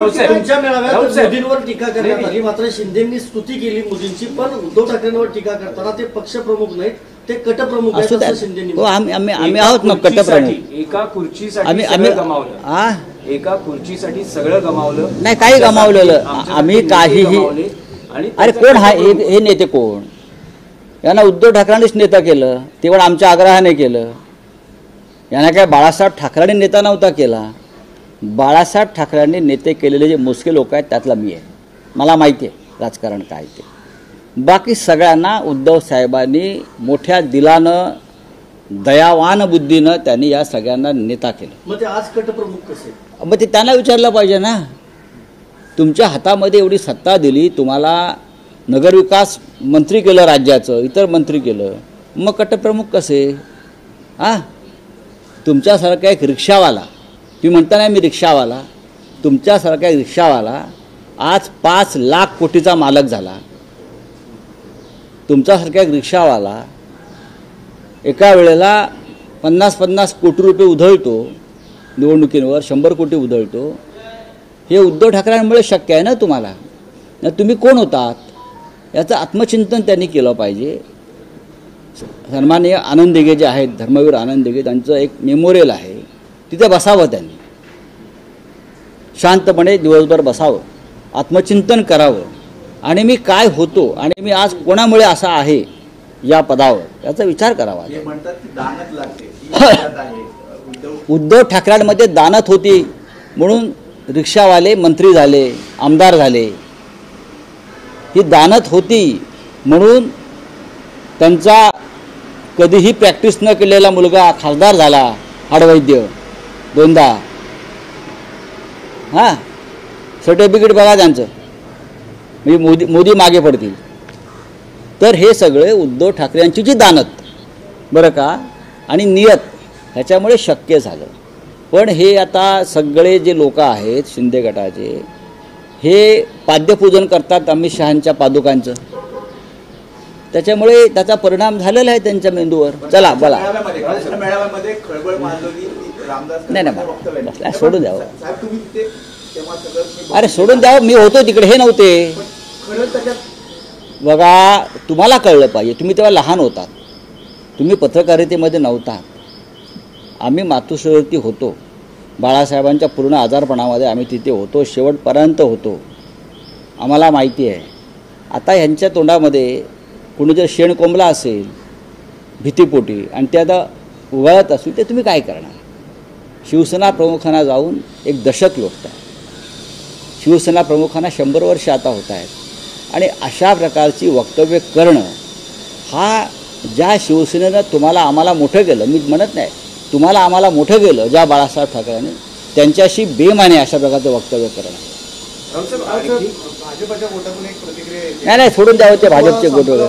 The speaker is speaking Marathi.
तुमच्या मेळाव्यात मोदींवर टीका करण्यात आली, मात्र शिंदेंनी स्तुती केली मोदींची, पण उद्धव ठाकरेंवर टीका करताना ते पक्षप्रमुख नाहीत, ते कटप्रमुख आहेत असं शिंदेंनी. आम्ही आहोत ना कटप्रमुख. एका खुर्चीसाठी सगळं गमावलं, एका खुर्चीसाठी सगळं गमावलं नाही, काही गमावलेलं आम्ही काहीही. अरे कोण हा हे नेते कोण? यांना उद्धव ठाकरेंनीच नेता केलं, ते पण आमच्या आग्रहाने केलं. यांना काय बाळासाहेब ठाकरेंनी नेता नव्हता केला. बाळासाहेब ठाकरेंनी नेते केलेले जे मोजके लोक आहेत त्यातला मी आहे. मला माहिती आहे राजकारण काय ते. बाकी सगळ्यांना उद्धव साहेबांनी मोठ्या दिलानं, दयावान बुद्धीनं त्यांनी या सगळ्यांना नेता केलं. मग ते आज कटप्रमुख कसे? मग ते त्यांना विचारलं पाहिजे ना. तुमच्या हातामध्ये एवढी सत्ता दिली, तुम्हाला नगरविकास मंत्री केलं, राज्याचं इतर मंत्री केलं, मग कटप्रमुख कसे? तुमच्यासारखा एक रिक्षावाला, तुम्ही म्हणता नाही मी रिक्षावाला, तुमच्यासारखा एक रिक्षावाला आज 5 लाख कोटीचा मालक झाला. तुमच्यासारखा एक रिक्षावाला एका वेळेला 50-50 कोटी रुपये उधळतो, निवडणुकींवर 100 कोटी उधळतो. हे उद्धव ठाकरेंमुळे शक्य आहे ना तुम्हाला. तुम्ही कोण होतात याचं आत्मचिंतन त्यांनी केलं पाहिजे. सन्माननीय आनंद दिघे जे आहेत, धर्मवीर आनंद दिघे, त्यांचं एक मेमोरियल आहे, तिथे बसावं त्यांनी. शांतपणे दिवसभर बसावं, आत्मचिंतन करावं, आणि मी काय होतो आणि मी आज कोणामुळे असा आहे या पदावर याचा विचार करावा. उद्धव ठाकरेंमध्ये दानत होती म्हणून रिक्षावाले मंत्री झाले, आमदार झाले. ही दानत होती म्हणून त्यांचा कधीही प्रॅक्टिस न केलेला मुलगा खासदार झाला, हाडवैद्य 2दा. सर्टिफिकेट बघा त्यांचं, म्हणजे मोदी मागे पडतील. तर हे सगळे उद्धव ठाकरेंची जी दानत बरं का आणि नियत ह्याच्यामुळे शक्य झालं. पण हे आता सगळे जे लोक आहेत शिंदे गटाचे, हे पाद्यपूजन करतात अमित शहांच्या पादुकांचं. त्याच्यामुळे त्याचा परिणाम झालेला आहे त्यांच्या मेंदूवर. चला बोला. नाही सोडून द्यावं. अरे सोडून द्यावं, मी होतो तिकडे, हे नव्हते. बघा तुम्हाला कळलं पाहिजे, तुम्ही तेव्हा लहान होतात, तुम्ही पत्रकारितेमध्ये नव्हतात. आम्ही मातोश्रीवरती होतो, बाळासाहेबांच्या पूर्ण आजारपणामध्ये आम्ही तिथे होतो, शेवटपर्यंत होतो, आम्हाला माहिती आहे. आता ह्यांच्या तोंडामध्ये कोणी जर शेण कोंबला असेल भीतीपोटी आणि ते आता उगाळत असेल, ते तुम्ही काय करणार? शिवसेना प्रमुखांना जाऊन 1 दशक लोटत आहे. शिवसेना प्रमुखांना 100 वर्ष आता होत आहेत. आणि अशा प्रकारची वक्तव्य करणं, हा ज्या शिवसेनेनं तुम्हाला आम्हाला मोठं केलं, मी म्हणत नाही तुम्हाला आम्हाला मोठं केलं ज्या बाळासाहेब ठाकरेंनी, त्यांच्याशी बेमाने अशा प्रकारचं वक्तव्य करणं. नाही सोडून द्यावं ते भाजपचे गोट वगैरे.